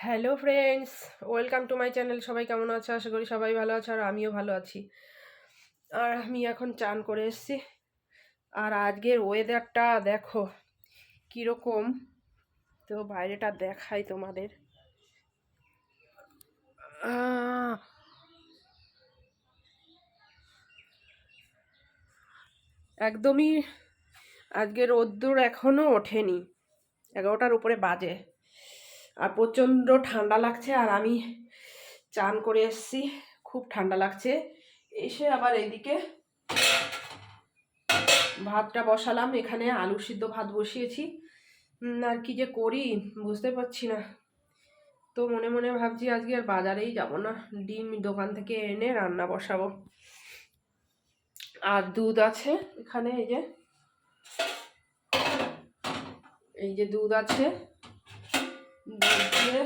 Hello friends, welcome to my channel. সবাই কেমন আছে? আশা করি সবাই ভালো আছে, আর আমিও ভালো আছি। আর আমি এখন চান করে এসেছি। আর আজকের ওয়েদারটা দেখো কীরকম, তো বাইরেটা দেখাই তোমাদের। একদমই আজকে রোদ্দুর এখনও ওঠেনি, 11টার উপরে বাজে, আর প্রচণ্ড ঠান্ডা লাগছে। আর আমি চান করে এসেছি, খুব ঠান্ডা লাগছে। এসে আবার এইদিকে ভাতটা বসালাম, এখানে আলু সিদ্ধ ভাত বসিয়েছি। আর কি যে করি বুঝতে পারছি না। তো মনে মনে ভাবছি আজকে আর বাজারেই যাব না, ডিম দোকান থেকে এনে রান্না বসাবো। আর দুধ আছে এখানে, এই যে দুধ আছে, দুধ দিয়ে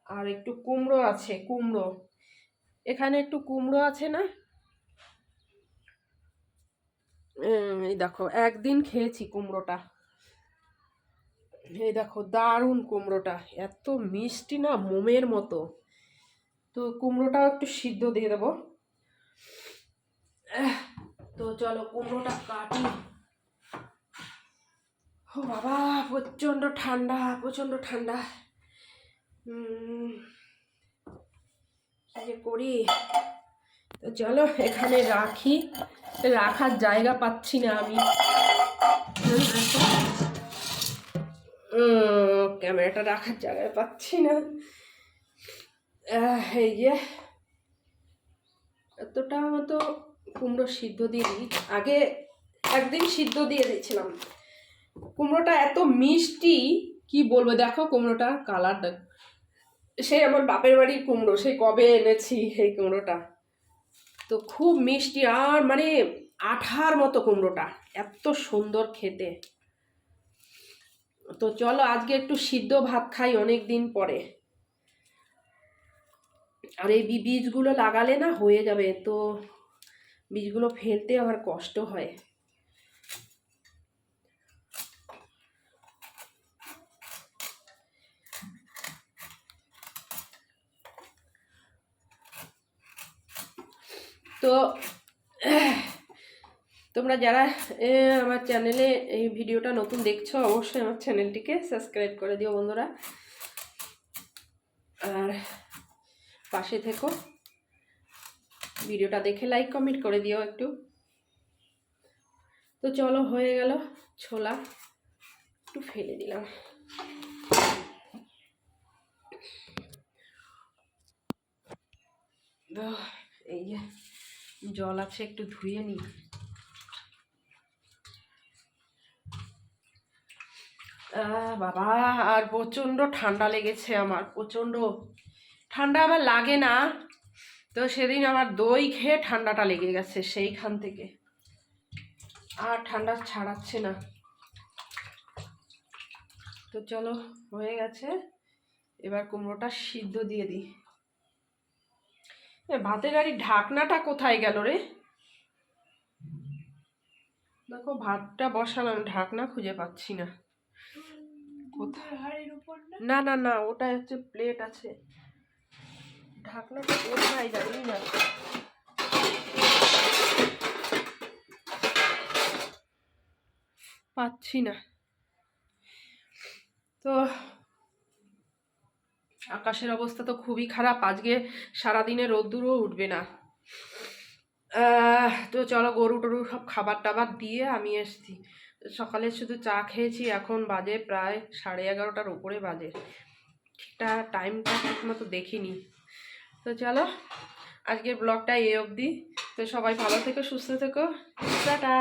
আর একটু কুমড়ো আছে, কুমড়ো এখানে একটু কুমড়ো আছে না, এই দেখো একদিন খেয়েছি কুমড়োটা, এই দেখো দারুণ কুমড়োটা, এত মিষ্টি না, মোমের মতো। তো কুমড়োটাও একটু সিদ্ধ দিয়ে দেবো। তো চলো কুমড়োটা কাটি। ও বাবা, প্রচণ্ড ঠান্ডা, প্রচণ্ড ঠান্ডা। কি করি, তো চলো এখানে রাখি, রাখার জায়গা পাচ্ছি না আমি। ক্যামেরাটা রাখার জায়গায় পাচ্ছি না। এই যে এতটা মতো কুমড়ো সিদ্ধ দিয়ে দিই, আগে একদিন সিদ্ধ দিয়ে দিয়েছিলাম। কুমড়োটা এত মিষ্টি কি বলবো, দেখো কুমড়োটার কালারটা, সেই আমার বাপের বাড়ির কুমড়ো, সেই কবে এনেছি এই কুমড়োটা। তো খুব মিষ্টি, আর মানে আঠার মতো কুমড়োটা, এত সুন্দর খেতে। তো চলো আজকে একটু সিদ্ধ ভাত খাই অনেক দিন পরে। আর এই বীজগুলো লাগালে না হয়ে যাবে, তো বীজগুলো ফেলতে আমার কষ্ট হয়। তো তোমরা যারা আমার চ্যানেলে এই ভিডিওটা নতুন দেখছো, অবশ্যই আমার চ্যানেলটিকে সাবস্ক্রাইব করে দিও বন্ধুরা, আর পাশে থেকো, ভিডিওটা দেখে লাইক কমেন্ট করে দিও একটু। তো চলো হয়ে গেল ছোলা, একটু ফেলে দিলাম। এই যে জল আছে, একটু ধুয়ে নিই। বাবা, আর প্রচণ্ড ঠান্ডা লেগেছে আমার, প্রচণ্ড ঠান্ডা আমার লাগে না, তো সেদিন আমার দই খেয়ে ঠান্ডাটা লেগে গেছে সেইখান থেকে, আর ঠান্ডা ছাড়াচ্ছে না। তো চলো হয়ে গেছে, এবার কুমড়োটা সিদ্ধ দিয়ে দিই। ভাতের গাড়ির ঢাকনাটা কোথায় গেল রে? দেখো ভাতটা বসালাম, ঢাকনা খুঁজে পাচ্ছি না কোথায়। না না না, ওটা হচ্ছে প্লেট আছে, ঢাকনাটা কোথায় জানি না। পাচ্ছি না। তো আকাশের অবস্থা তো খুবই খারাপ, আজকে সারাদিনে রোদ্দুরও উঠবে না। তো চলো গরু টরু সব খাবার টাবার দিয়ে আমি এসছি। সকালে শুধু চা খেয়েছি, এখন বাজে প্রায় 11:30টার উপরে বাজে, ঠিকটা টাইমটা ঠিক মতো দেখিনি। তো চলো আজকের ব্লগটা এই অবধি। তো সবাই ভালো থেকো, সুস্থ থেকো, টাটা।